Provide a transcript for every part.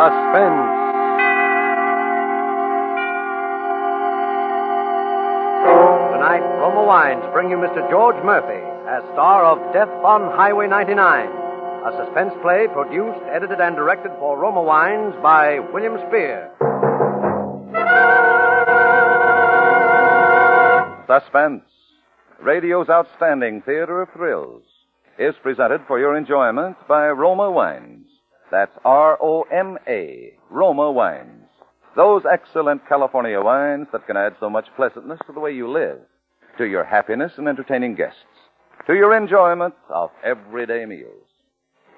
Suspense. Tonight, Roma Wines bring you Mr. George Murphy as star of Death on Highway 99, a suspense play produced, edited, and directed for Roma Wines by William Spear. Suspense, radio's outstanding theater of thrills, is presented for your enjoyment by Roma Wines. That's R-O-M-A, Roma Wines. Those excellent California wines that can add so much pleasantness to the way you live, to your happiness in entertaining guests, to your enjoyment of everyday meals.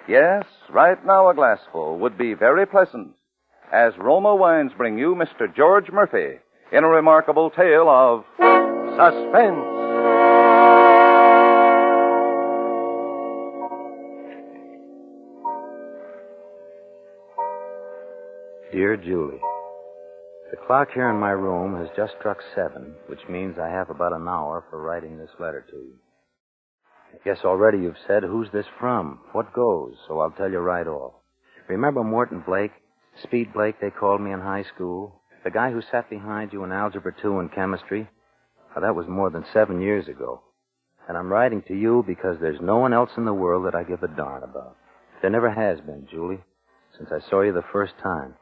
Yes, right now a glassful would be very pleasant, as Roma Wines bring you Mr. George Murphy in a remarkable tale of Suspense. Dear Julie, the clock here in my room has just struck 7, which means I have about an hour for writing this letter to you. I guess already you've said, who's this from? What goes? So I'll tell you right off. Remember Morton Blake? Speed Blake, they called me in high school. The guy who sat behind you in Algebra 2 and chemistry? Well, that was more than 7 years ago. And I'm writing to you because there's no one else in the world that I give a darn about. There never has been, Julie, since I saw you the first time.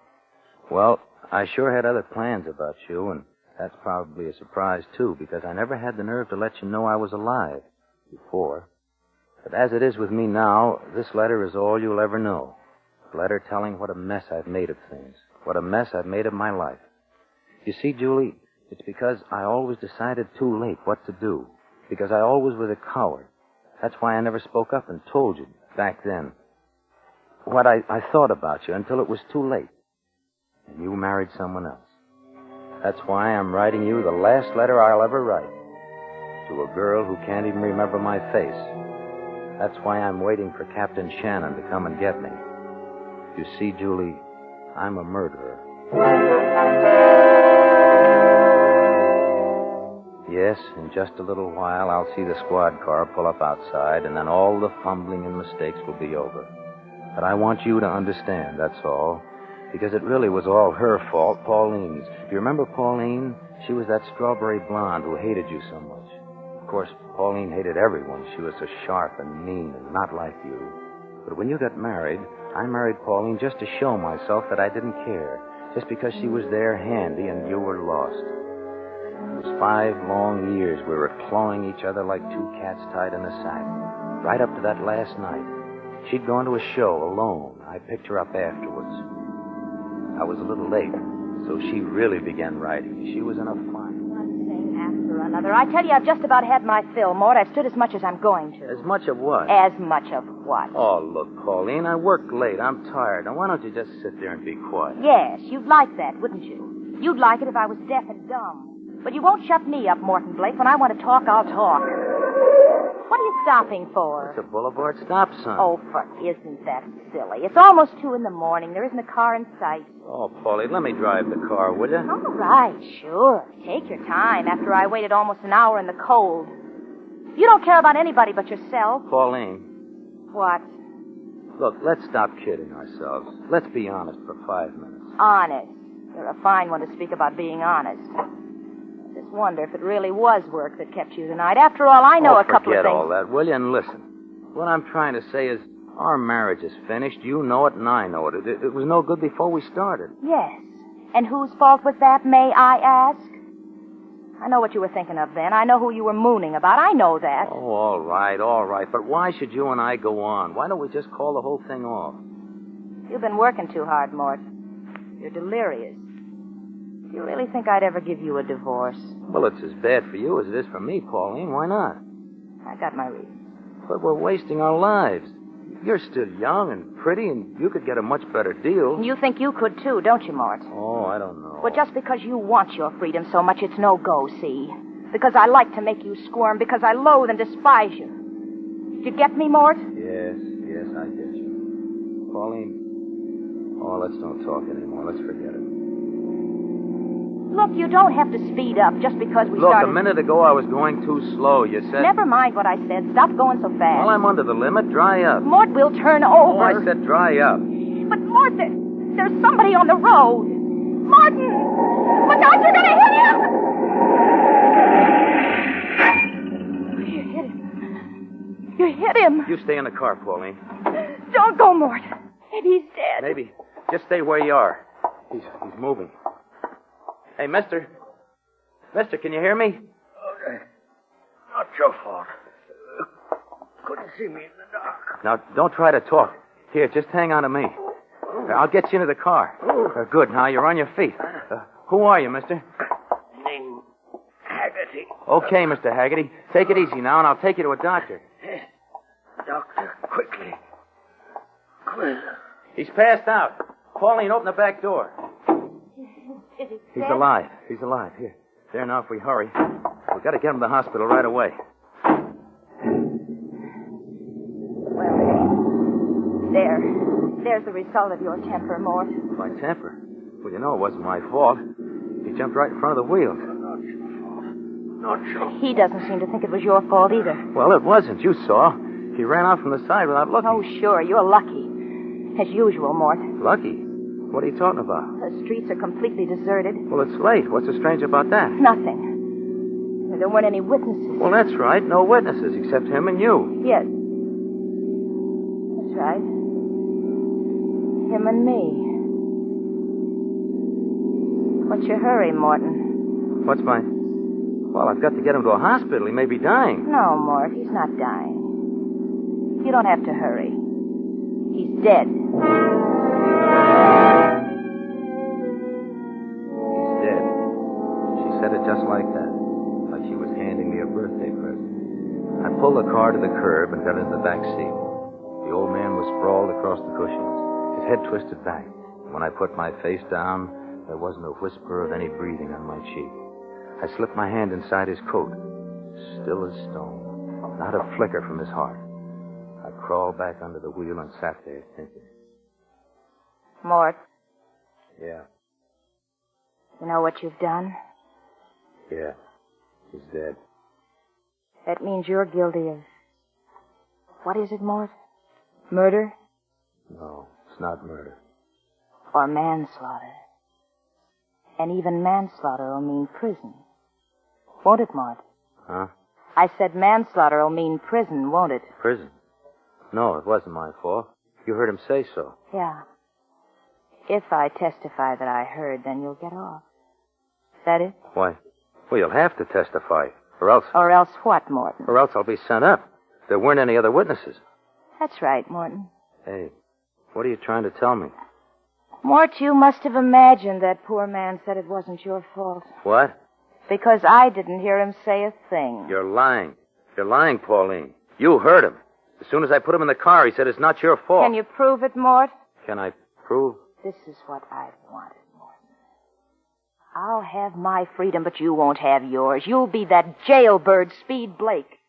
Well, I sure had other plans about you, and that's probably a surprise, too, because I never had the nerve to let you know I was alive before. But as it is with me now, this letter is all you'll ever know. A letter telling what a mess I've made of things, what a mess I've made of my life. You see, Julie, it's because I always decided too late what to do, because I always was a coward. That's why I never spoke up and told you back then what I thought about you until it was too late. And you married someone else. That's why I'm writing you the last letter I'll ever write. To a girl who can't even remember my face. That's why I'm waiting for Captain Shannon to come and get me. You see, Julie, I'm a murderer. Yes, in just a little while I'll see the squad car pull up outside, and then all the fumbling and mistakes will be over. But I want you to understand, that's all. Because it really was all her fault, Pauline's. Do you remember Pauline? She was that strawberry blonde who hated you so much. Of course, Pauline hated everyone. She was so sharp and mean and not like you. But when you got married, I married Pauline just to show myself that I didn't care. Just because she was there handy and you were lost. It was 5 long years we were clawing each other like 2 cats tied in a sack. Right up to that last night. She'd gone to a show alone. I picked her up afterwards. I was a little late, so she really began writing. She was in a fine. One thing after another. I tell you, I've just about had my fill, Mort. I've stood as much as I'm going to. As much of what? As much of what? Oh, look, Pauline, I worked late. I'm tired. Now, why don't you just sit there and be quiet? Yes, you'd like that, wouldn't you? You'd like it if I was deaf and dumb. But you won't shut me up, Morton Blake. When I want to talk, I'll talk. What are you stopping for? It's a boulevard stop sign. Oh, isn't that silly? It's almost 2 in the morning. There isn't a car in sight. Oh, Paulie, let me drive the car, will you? All right, sure. Take your time after I waited almost an hour in the cold. You don't care about anybody but yourself. Pauline. What? Look, let's stop kidding ourselves. Let's be honest for 5 minutes. Honest. You're a fine one to speak about being honest. I just wonder if it really was work that kept you tonight. After all, I know a couple of things. Forget all that, will you? And listen. What I'm trying to say is our marriage is finished. You know it and I know it. It was no good before we started. Yes. And whose fault was that, may I ask? I know what you were thinking of then. I know who you were mooning about. I know that. Oh, all right. But why should you and I go on? Why don't we just call the whole thing off? You've been working too hard, Mort. You're delirious. Do you really think I'd ever give you a divorce? Well, it's as bad for you as it is for me, Pauline. Why not? I got my reasons. But we're wasting our lives. You're still young and pretty, and you could get a much better deal. You think you could, too, don't you, Mort? Oh, I don't know. Well, just because you want your freedom so much, it's no go, see? Because I like to make you squirm, because I loathe and despise you. Did you get me, Mort? Yes, I get you. Pauline, let's don't talk anymore. Let's forget it. Look, you don't have to speed up just because we started... Look, a minute ago I was going too slow. You said... Never mind what I said. Stop going so fast. Well, I'm under the limit. Dry up. Mort will turn over. Oh, I said dry up. But, Mort, There's somebody on the road. Martin! Look out, you're gonna hit him! You hit him. You stay in the car, Pauline. Don't go, Mort. Maybe he's dead. Maybe. Just stay where you are. He's moving. Hey, mister. Mister, can you hear me? Okay. Not your fault. Couldn't see me in the dark. Now, don't try to talk. Here, just hang on to me. I'll get you into the car. Good. Now, you're on your feet. Who are you, mister? Name Haggerty. Okay, Mr. Haggerty. Take it easy now, and I'll take you to a doctor. Doctor, quickly. Quick. He's passed out. Pauline, open the back door. Is he He's dead? alive. He's alive. Here. There now, if we hurry. We've got to get him to the hospital right away. Well, there's the result of your temper, Mort. My temper? Well, you know it wasn't my fault. He jumped right in front of the wheel. Not your fault. He doesn't seem to think it was your fault either. Well, it wasn't. You saw. He ran out from the side without looking. Oh, sure. You're lucky. As usual, Mort. Lucky? What are you talking about? The streets are completely deserted. Well, it's late. What's so strange about that? Nothing. There weren't any witnesses. Well, that's right. No witnesses except him and you. Yes. That's right. Him and me. What's your hurry, Morton? What's my... Well, I've got to get him to a hospital. He may be dying. No, Mort, he's not dying. You don't have to hurry. He's dead. He's dead. She said it just like that. Like she was handing me a birthday present. I pulled the car to the curb and got into the back seat. The old man was sprawled across the cushions, his head twisted back. When I put my face down, there wasn't a whisper of any breathing on my cheek. I slipped my hand inside his coat, still as stone, not a flicker from his heart. I crawled back under the wheel and sat there thinking. Mort, Yeah, you know what you've done? yeah, he's dead. That means you're guilty of... What is it, Mort? Murder? No, it's not murder. Or manslaughter? And even manslaughter will mean prison. Won't it, Mort? Huh? I said manslaughter will mean prison, won't it? Prison? No, it wasn't my fault. You heard him say so. Yeah. If I testify that I heard, then you'll get off. Is that it? Why? Well, you'll have to testify, or else what, Morton? Or else I'll be sent up. There weren't any other witnesses. That's right, Morton. Hey, what are you trying to tell me? Mort, you must have imagined that poor man said it wasn't your fault. What? Because I didn't hear him say a thing. You're lying. You're lying, Pauline. You heard him. As soon as I put him in the car, he said it's not your fault. Can you prove it, Mort? Can I prove? This is what I've wanted, Morton. I'll have my freedom, but you won't have yours. You'll be that jailbird Speed Blake.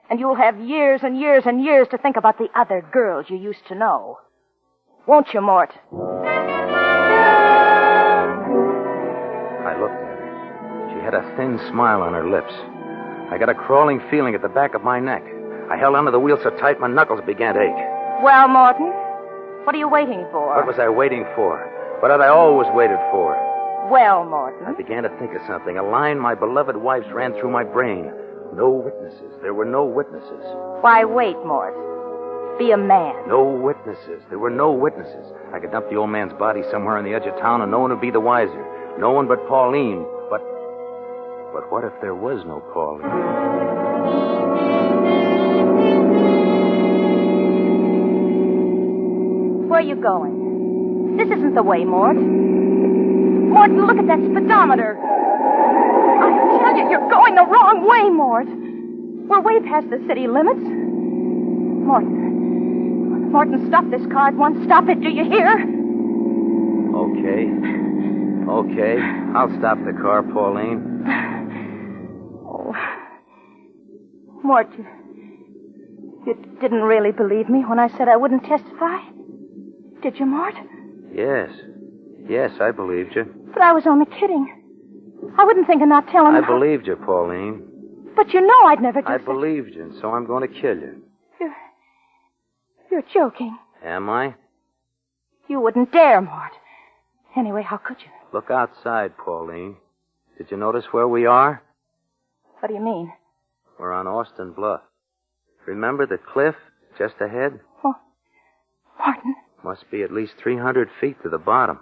And you'll have years and years and years to think about the other girls you used to know. Won't you, Mort? I looked at her. She had a thin smile on her lips. I got a crawling feeling at the back of my neck. I held onto the wheel so tight my knuckles began to ache. Well, Morton, what are you waiting for? What was I waiting for? What had I always waited for? Well, Morton. I began to think of something. A line my beloved wife's ran through my brain. No witnesses. There were no witnesses. Why, wait, Mort. Be a man. No witnesses. There were no witnesses. I could dump the old man's body somewhere on the edge of town and no one would be the wiser. No one but Pauline. But what if there was no Pauline? Where are you going? This isn't the way, Mort. Morton, look at that speedometer. I tell you, you're going the wrong way, Mort. We're way past the city limits. Morton, stop this car at once. Stop it, do you hear? Okay. I'll stop the car, Pauline. Oh. Mort, you didn't really believe me when I said I wouldn't testify? Did you, Mort? Yes, I believed you. But I was only kidding. I wouldn't think of not telling I believed you, Pauline. But you know I'd never do I believed you, and so I'm going to kill you. You're joking. Am I? You wouldn't dare, Mort. Anyway, how could you? Look outside, Pauline. Did you notice where we are? What do you mean? We're on Austin Bluff. Remember the cliff just ahead? Oh, Martin. Must be at least 300 feet to the bottom.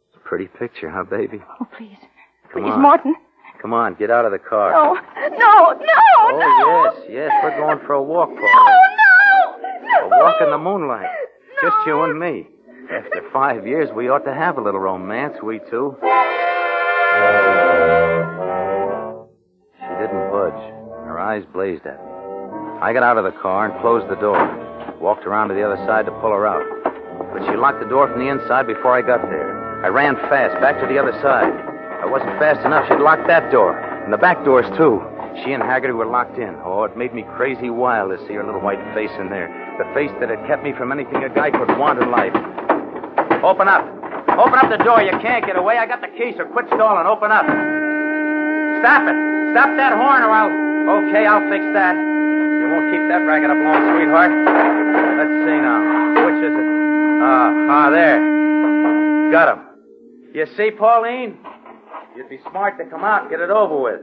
It's a pretty picture, huh, baby? Oh, please. Come Please, on. Martin. Come on, get out of the car. No, no, no, Oh, yes, we're going for a walk, Pauline. No. A walk in the moonlight. Just you and me. After 5 years, we ought to have a little romance, we two. She didn't budge. Her eyes blazed at me. I got out of the car and closed the door. Walked around to the other side to pull her out. But she locked the door from the inside before I got there. I ran fast, back to the other side. I wasn't fast enough. She'd locked that door. And the back doors, too. She and Haggerty were locked in. Oh, it made me crazy wild to see her little white face in there. The face that had kept me from anything a guy could want in life. Open up. Open up the door. You can't get away. I got the key, so quit stalling. Open up. Stop it. Stop that horn or I'll... Okay, I'll fix that. You won't keep that racket up long, sweetheart. Let's see now. Which is it? There. Got him. You see, Pauline? You'd be smart to come out and get it over with.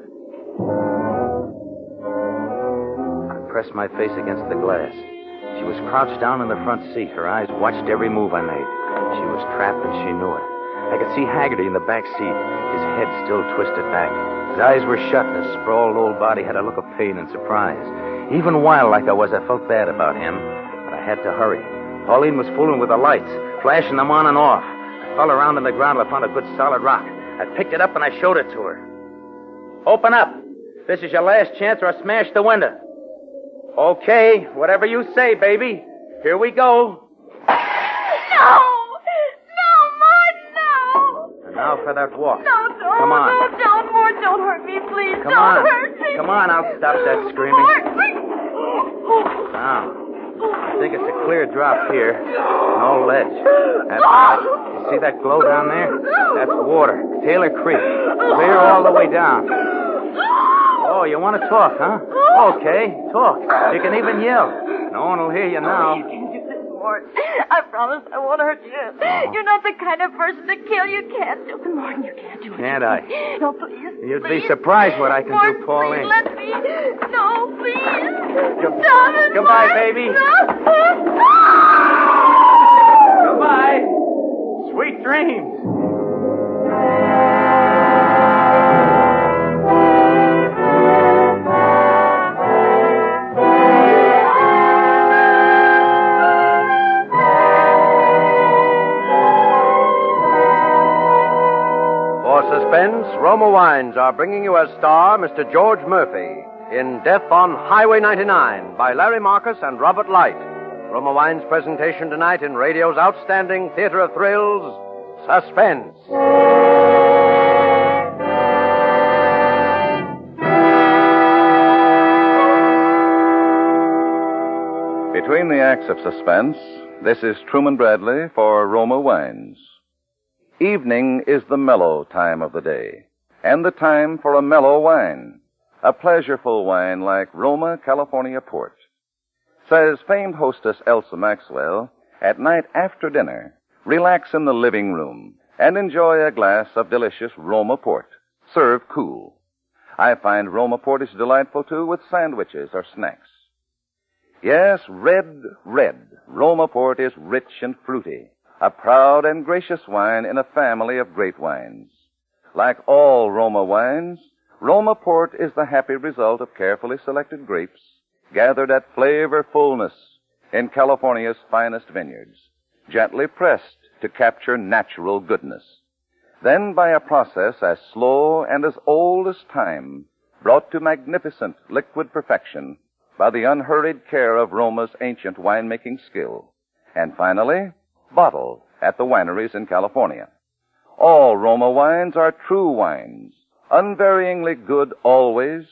I pressed my face against the glass. She was crouched down in the front seat. Her eyes watched every move I made. She was trapped and she knew it. I could see Haggerty in the back seat, his head still twisted back. His eyes were shut and his sprawled old body had a look of pain and surprise. Even wild like I was, I felt bad about him, but I had to hurry. Pauline was fooling with the lights, flashing them on and off. I fell around on the ground and I found a good solid rock. I picked it up and I showed it to her. Open up. This is your last chance or I smash the window. Okay, whatever you say, baby. Here we go. No! No, Mort, no! And now for that walk. No, don't. Come on. No, don't, Mort. Don't hurt me, please. Come don't on. hurt me. Come on, I'll stop that screaming. Mort. Now, I think it's a clear drop here. No ledge. That's right. You see that glow down there? That's water. Taylor Creek. Clear all the way down. Oh, you want to talk, huh? Okay, talk. You can even yell. No one will hear you now. You can't do this, Mort. I promise I won't hurt you. You're not the kind of person to kill. You can't do it, Mort. You can't do it. Can't I? No, please. You'd please. be surprised what I can Mort, do, Pauline. Please, let me. No, please. Stop it, Goodbye, Mort. baby. No. Goodbye. Sweet dreams. For Suspense, Roma Wines are bringing you as star Mr. George Murphy in Death on Highway 99 by Larry Marcus and Robert Light. Roma Wines' presentation tonight in radio's outstanding theater of thrills, Suspense. Between the acts of Suspense, this is Truman Bradley for Roma Wines. Evening is the mellow time of the day, and the time for a mellow wine, a pleasureful wine like Roma California Port. Says famed hostess Elsa Maxwell, at night after dinner, relax in the living room and enjoy a glass of delicious Roma Port, served cool. I find Roma Port is delightful, too, with sandwiches or snacks. Yes, red Roma Port is rich and fruity, a proud and gracious wine in a family of great wines. Like all Roma wines, Roma Port is the happy result of carefully selected grapes, gathered at flavor fullness in California's finest vineyards, gently pressed to capture natural goodness. Then by a process as slow and as old as time, brought to magnificent liquid perfection by the unhurried care of Roma's ancient winemaking skill. And finally, bottled at the wineries in California. All Roma wines are true wines, unvaryingly good always,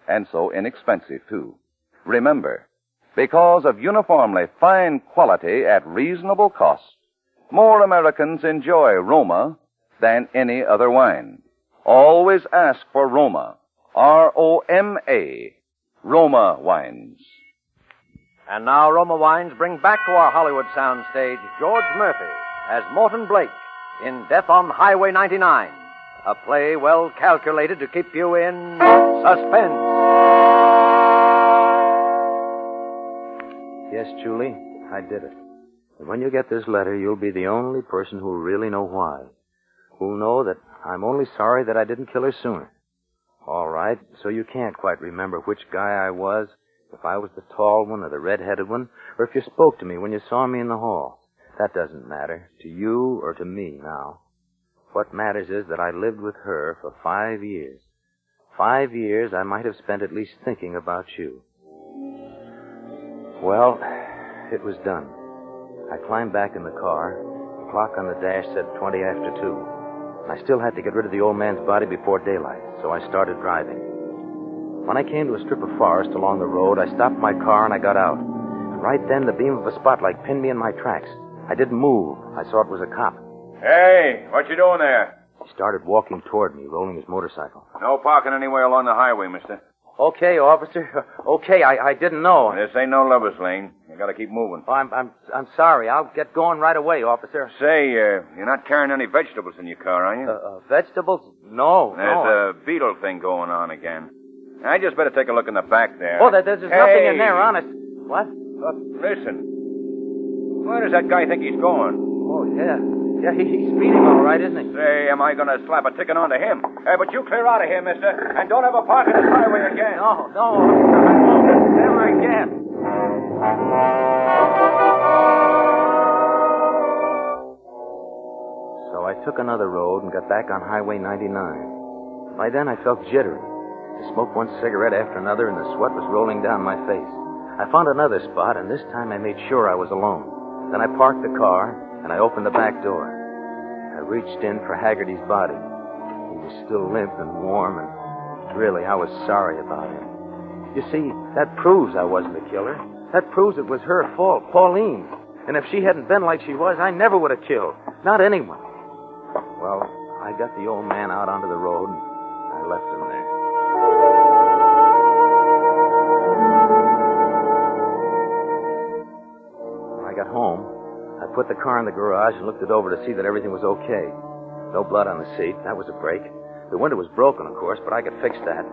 and so inexpensive, too. Remember, because of uniformly fine quality at reasonable cost, more Americans enjoy Roma than any other wine. Always ask for Roma, R-O-M-A, Roma wines. And now Roma Wines bring back to our Hollywood soundstage George Murphy as Morton Blake in Death on Highway 99, a play well calculated to keep you in suspense. Yes, Julie, I did it. And when you get this letter, you'll be the only person who'll really know why. Who'll know that I'm only sorry that I didn't kill her sooner. All right, so you can't quite remember which guy I was, if I was the tall one or the red-headed one, or if you spoke to me when you saw me in the hall. That doesn't matter, to you or to me now. What matters is that I lived with her for 5 years. 5 years I might have spent at least thinking about you. Well, it was done. I climbed back in the car. The clock on the dash said 20 after 2. I still had to get rid of the old man's body before daylight, so I started driving. When I came to a strip of forest along the road, I stopped my car and I got out. And right then, the beam of a spotlight pinned me in my tracks. I didn't move. I saw it was a cop. Hey, what you doing there? He started walking toward me, rolling his motorcycle. No parking anywhere along the highway, mister. Okay, officer. Okay, I didn't know. This ain't no lover's lane. You gotta keep moving. Oh, I'm sorry. I'll get going right away, officer. Say, you're not carrying any vegetables in your car, are you? Vegetables? No, There's a beetle thing going on again. I just better take a look in the back there. Oh, there's nothing in there, honest. What? Look, listen. Where does that guy think he's going? Oh, yeah. Yeah, he's speeding all right, isn't he? Say, am I going to slap a ticket onto him? But you clear out of here, mister, and don't ever park on this highway again. No, I won't. Never again. So I took another road and got back on Highway 99. By then, I felt jittery. I smoked one cigarette after another, and the sweat was rolling down my face. I found another spot, and this time I made sure I was alone. Then I parked the car, and I opened the back door. I reached in for Haggerty's body. He was still limp and warm, and really, I was sorry about him. You see, that proves I wasn't the killer. That proves it was her fault, Pauline. And if she hadn't been like she was, I never would have killed. Not anyone. Well, I got the old man out onto the road, and I left him there. When I got home, I put the car in the garage and looked it over to see that everything was okay. No blood on the seat. That was a break. The window was broken, of course, but I could fix that.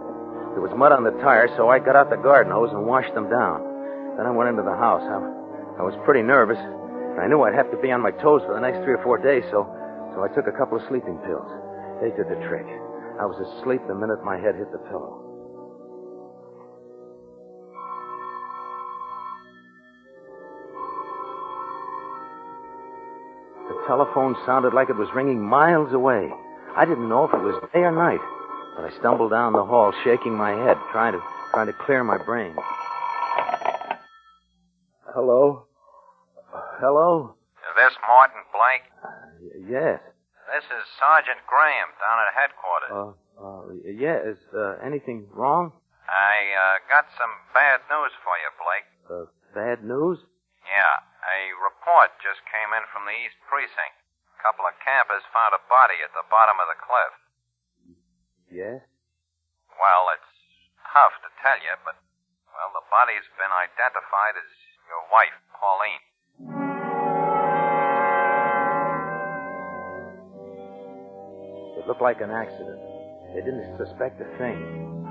There was mud on the tires, so I got out the garden hose and washed them down. Then I went into the house. I was pretty nervous. I knew I'd have to be on my toes for the next 3 or 4 days, so I took a couple of sleeping pills. They did the trick. I was asleep the minute my head hit the pillow. The telephone sounded like it was ringing miles away. I didn't know if it was day or night, but I stumbled down the hall, shaking my head, trying to clear my brain. Hello? Hello? Is this Morton Blake? Yes. This is Sergeant Graham down at headquarters. Yeah, is anything wrong? I got some bad news for you, Blake. Bad news? Yeah, a report just came in from the East Precinct. A couple of campers found a body at the bottom of the cliff. Yes? Well, it's tough to tell you, but, well, the body's been identified as your wife, Pauline. It looked like an accident. They didn't suspect a thing.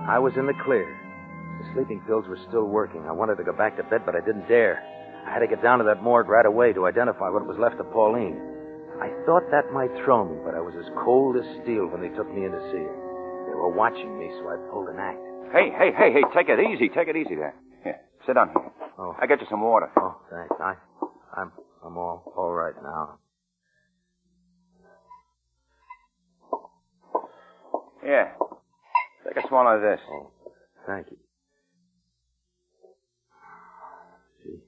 I was in the clear. The sleeping pills were still working. I wanted to go back to bed, but I didn't dare. I had to get down to that morgue right away to identify what was left of Pauline. I thought that might throw me, but I was as cold as steel when they took me in to see her. They were watching me, so I pulled an act. Hey, take it easy. Take it easy there. Here, sit down here. Oh. I'll get you some water. Oh, thanks. I'm all right now. Yeah. Take a swallow of this. Oh, thank you. Gee,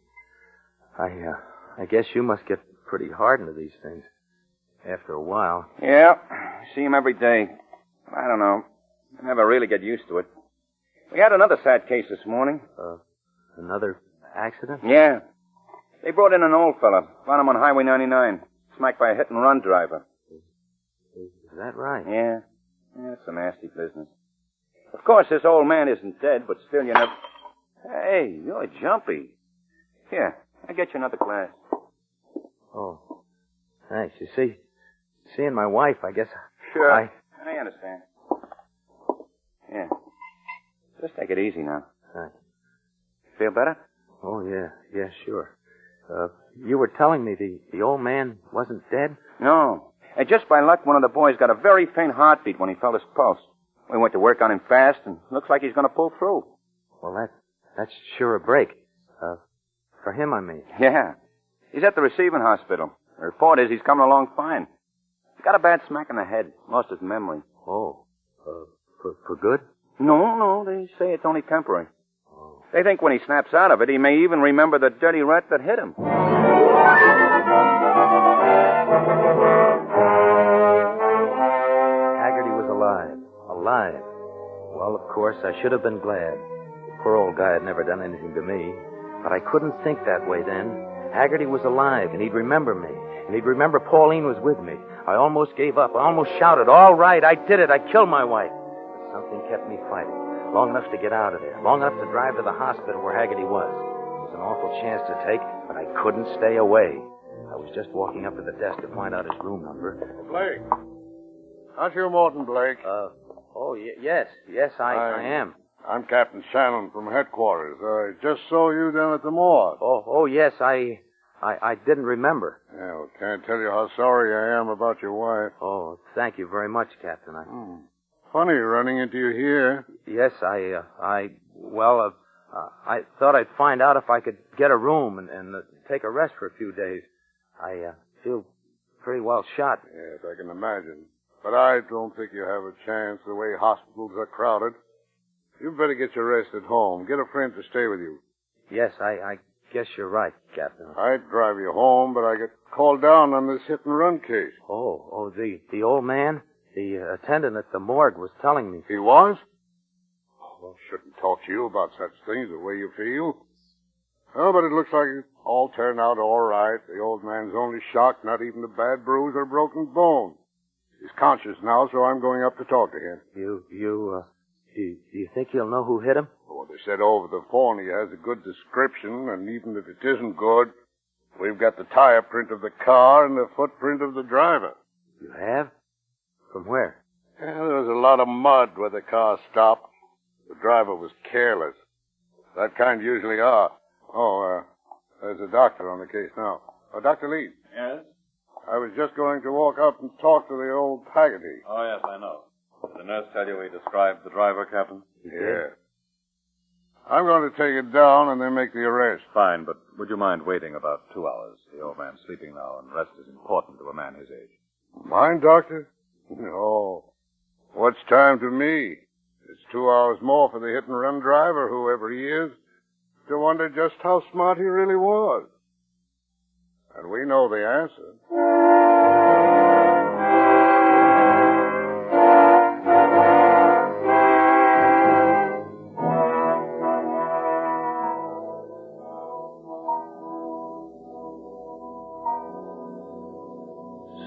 I guess you must get pretty hardened to these things after a while. Yeah. See him every day. I don't know. I never really get used to it. We had another sad case this morning. Another accident? Yeah. They brought in an old fella. Found him on Highway 99. Smacked by a hit-and-run driver. Is that right? Yeah. It's a nasty business. Of course, this old man isn't dead, but still you never... Hey, you're jumpy. Here, I'll get you another glass. Oh, Thanks. You see, seeing my wife, I guess... Sure. I understand. Yeah. Just take it easy now. Thanks. Feel better? Oh, yeah. Yeah, sure. You were telling me the old man wasn't dead? No. And just by luck, one of the boys got a very faint heartbeat when he felt his pulse. We went to work on him fast, and looks like he's going to pull through. Well, that's sure a break. For him, I mean. Yeah. He's at the receiving hospital. The report is he's coming along fine. He got a bad smack in the head. Lost his memory. Oh. For good? No. They say it's only temporary. Oh. They think when he snaps out of it, he may even remember the dirty rat that hit him. Haggerty was alive. Alive. Well, of course, I should have been glad. The poor old guy had never done anything to me. But I couldn't think that way then. Haggerty was alive, and he'd remember me. And he'd remember Pauline was with me. I almost gave up. I almost shouted, all right, I did it. I killed my wife. But something kept me fighting. Long enough to get out of there. Long enough to drive to the hospital where Haggerty was. It was an awful chance to take, but I couldn't stay away. I was just walking up to the desk to find out his room number. Blake. Aren't you Morton Blake? Yes, I am. I'm Captain Shannon from headquarters. I just saw you down at the morgue. Oh, yes, I didn't remember. Yeah, well, can't tell you how sorry I am about your wife. Oh, thank you very much, Captain. Funny running into you here. Yes, I thought I'd find out if I could get a room and take a rest for a few days. I feel pretty well shot. Yes, I can imagine. But I don't think you have a chance the way hospitals are crowded. You'd better get your rest at home. Get a friend to stay with you. Yes, I guess you're right, Captain. I'd drive you home, but I get called down on this hit-and-run case. Oh, the old man? The attendant at the morgue was telling me. He was? Well, shouldn't talk to you about such things the way you feel. Oh, but it looks like it all turned out all right. The old man's only shocked, not even a bad bruise or broken bone. He's conscious now, so I'm going up to talk to him. Do you think he'll know who hit him? Well, they said over the phone he has a good description, and even if it isn't good, we've got the tire print of the car and the footprint of the driver. You have? From where? Yeah, there was a lot of mud where the car stopped. The driver was careless. That kind usually are. There's a doctor on the case now. Dr. Lee. Yes? I was just going to walk up and talk to the old Haggerty. Oh, yes, I know. Did the nurse tell you he described the driver, Captain? Yeah. I'm going to take it down and then make the arrest. Fine, but would you mind waiting about 2 hours? The old man's sleeping now, and rest is important to a man his age. Mind, Doctor? No. What's time to me? It's 2 hours more for the hit-and-run driver, whoever he is, to wonder just how smart he really was. And we know the answer.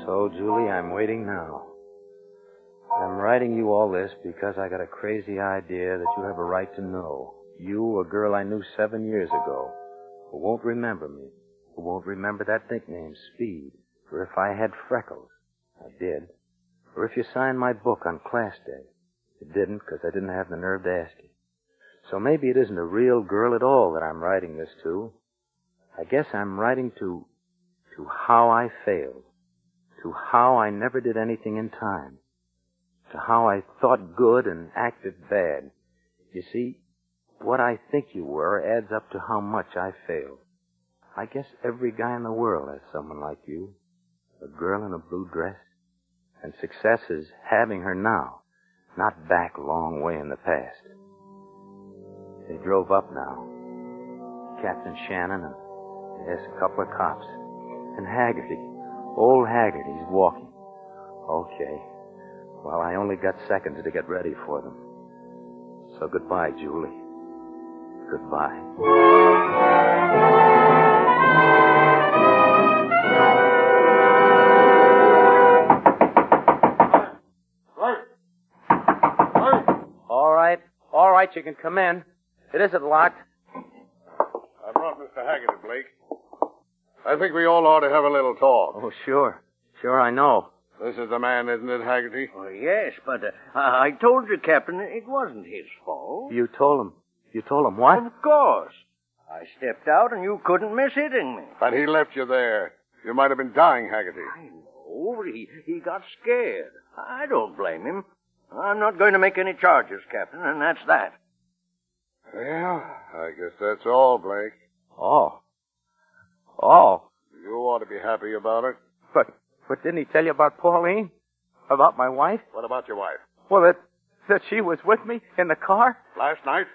So, Julie, I'm waiting now. I'm writing you all this because I got a crazy idea that you have a right to know. You, a girl I knew 7 years ago, who won't remember me, who won't remember that nickname, Speed, or if I had freckles. I did. Or if you signed my book on class day. You didn't because I didn't have the nerve to ask you. So maybe it isn't a real girl at all that I'm writing this to. I guess I'm writing to how I failed. To how I never did anything in time. To how I thought good and acted bad. You see, what I think you were adds up to how much I failed. I guess every guy in the world has someone like you. A girl in a blue dress. And success is having her now, not back a long way in the past. They drove up now. Captain Shannon and there's a couple of cops. And Haggerty. Old Haggerty's walking. Okay. Well, I only got seconds to get ready for them. So goodbye, Julie. Goodbye. All right, you can come in. It isn't locked. I brought Mr. Haggerty, Blake. I think we all ought to have a little talk. Oh, sure. Sure, I know. This is the man, isn't it, Haggerty? Oh, yes, but I told you, Captain, it wasn't his fault. You told him. You told him what? Of course. I stepped out and you couldn't miss hitting me. But he left you there. You might have been dying, Haggerty. I know, but he got scared. I don't blame him. I'm not going to make any charges, Captain, and that's that. Well, I guess that's all, Blake. Oh. You ought to be happy about it. But didn't he tell you about Pauline? About my wife? What about your wife? Well, that she was with me in the car? Last night?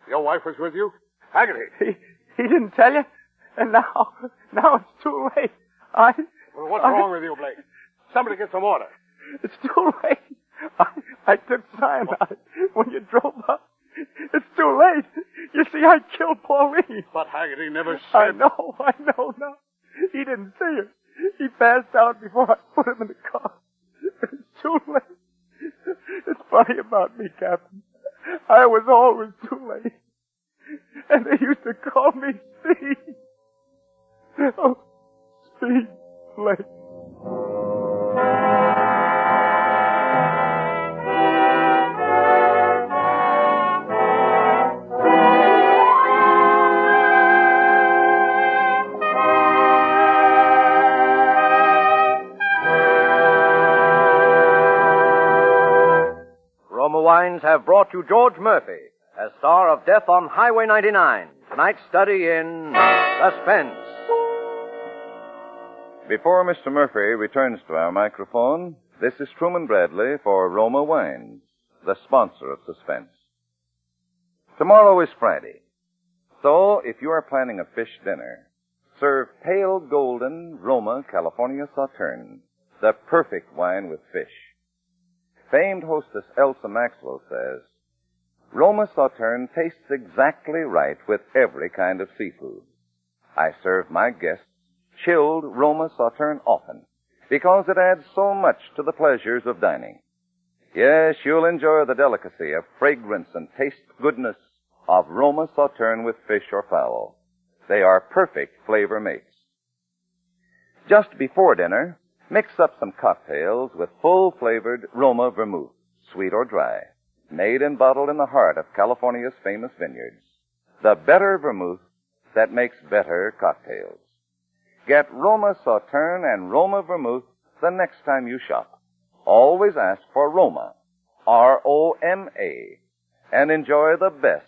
Your wife was with you? Haggerty! He didn't tell you? And now it's too late. Well, what's wrong with you, Blake? Somebody get some water. It's too late. I took cyanide when you drove up. It's too late. You see, I killed Pauline. But Haggerty never said... I know now. He didn't see her. He passed out before I put him in the car. It's too late. It's funny about me, Captain. I was always too late. And they used to call me Speed. Oh, Speed Blake. Roma Wines have brought you George Murphy as star of Death on Highway 99. Tonight's study in Suspense. Before Mr. Murphy returns to our microphone, this is Truman Bradley for Roma Wines, the sponsor of Suspense. Tomorrow is Friday, so if you are planning a fish dinner, serve pale golden Roma California Sauterne, the perfect wine with fish. Famed hostess Elsa Maxwell says, Roma Sauterne tastes exactly right with every kind of seafood. I serve my guests chilled Roma Sauterne often because it adds so much to the pleasures of dining. Yes, you'll enjoy the delicacy of fragrance and taste goodness of Roma Sauterne with fish or fowl. They are perfect flavor mates. Just before dinner, mix up some cocktails with full-flavored Roma vermouth, sweet or dry, made and bottled in the heart of California's famous vineyards. The better vermouth that makes better cocktails. Get Roma Sauterne and Roma vermouth the next time you shop. Always ask for Roma, R-O-M-A, and enjoy the best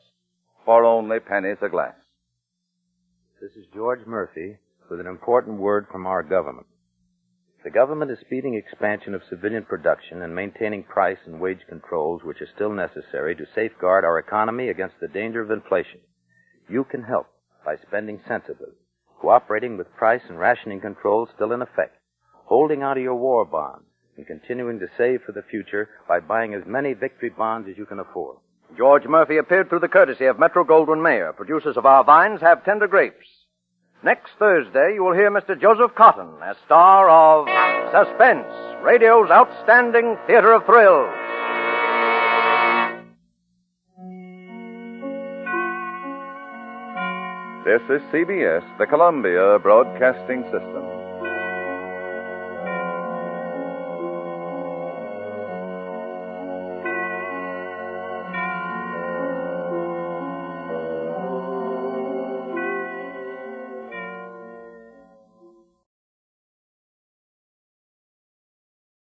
for only pennies a glass. This is George Murphy with an important word from our government. The government is speeding expansion of civilian production and maintaining price and wage controls which are still necessary to safeguard our economy against the danger of inflation. You can help by spending sensibly, cooperating with price and rationing controls still in effect, holding out of your war bonds, and continuing to save for the future by buying as many victory bonds as you can afford. George Murphy appeared through the courtesy of Metro Goldwyn Mayer. Producers of our vines have tender grapes. Next Thursday, you will hear Mr. Joseph Cotton as star of Suspense, radio's outstanding theater of thrills. This is CBS, the Columbia Broadcasting System.